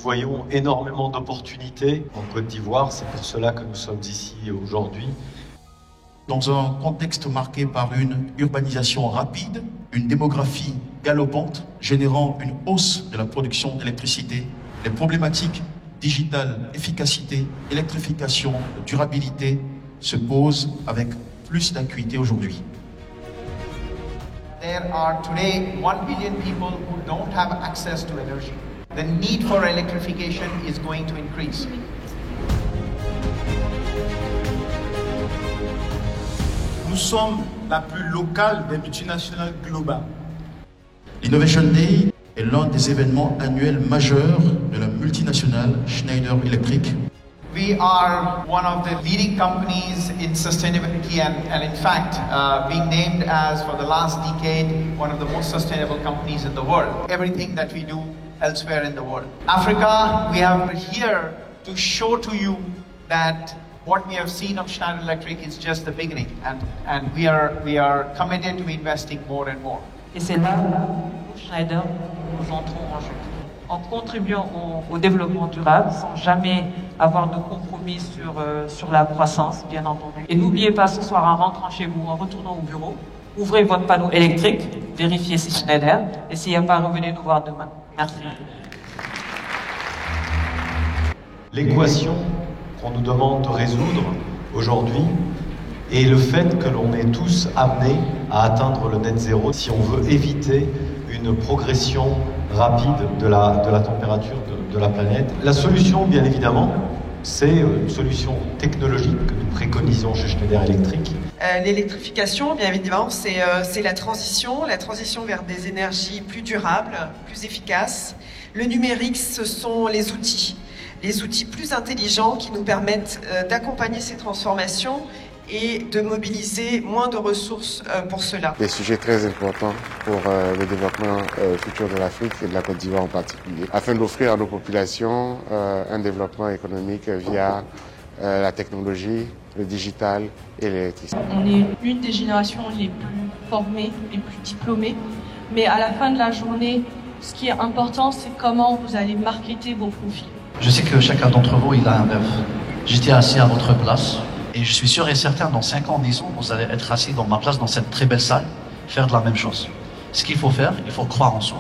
voyons énormément d'opportunités en Côte d'Ivoire, c'est pour cela que nous sommes ici aujourd'hui. Dans un contexte marqué par une urbanisation rapide, une démographie galopante, générant une hausse de la production d'électricité, les problématiques digitales, efficacité, électrification, durabilité se posent avec plus d'acuité aujourd'hui. There are today 1 billion people who don't have access to energy. The need for electrification is going to increase. Nous sommes la plus locale des multinationales globales. Innovation Day est l'un des événements annuels majeurs de la multinationale Schneider Electric. We are one of the leading companies in sustainability and in fact, being named as, for the last decade, one of the most sustainable companies in the world. Everything that we do elsewhere in the world. Africa, we are here to show to you that what we have seen of Schneider Electric is just the beginning, and we are committed to investing more and more. Et c'est là où Schneider, nous entrons en jeu, en contribuant au développement durable, sans jamais avoir de compromis sur la croissance, bien entendu. Et n'oubliez pas ce soir, en rentrant chez vous, en retournant au bureau, ouvrez votre panneau électrique, vérifiez si Schneider, et s'il n'y a pas, revenez nous voir demain. Merci. L'équation qu'on nous demande de résoudre aujourd'hui est le fait que l'on est tous amenés à atteindre le net zéro si on veut éviter une progression rapide de la température de la planète. La solution, bien évidemment, c'est une solution technologique que nous préconisons chez Schneider Electric. L'électrification, bien évidemment, c'est la transition vers des énergies plus durables, plus efficaces. Le numérique, ce sont les outils plus intelligents qui nous permettent d'accompagner ces transformations et de mobiliser moins de ressources pour cela. Des sujets très importants pour le développement futur de l'Afrique et de la Côte d'Ivoire en particulier, afin d'offrir à nos populations un développement économique via la technologie, le digital et l'électricité. On est une des générations les plus formées, les plus diplômées, mais à la fin de la journée, ce qui est important, c'est comment vous allez marketer vos profils. Je sais que chacun d'entre vous, il a un rêve. J'étais assis à votre place et je suis sûr et certain, dans 5 ans, 10 ans, vous allez être assis dans ma place, dans cette très belle salle, faire de la même chose. Ce qu'il faut faire, il faut croire en soi.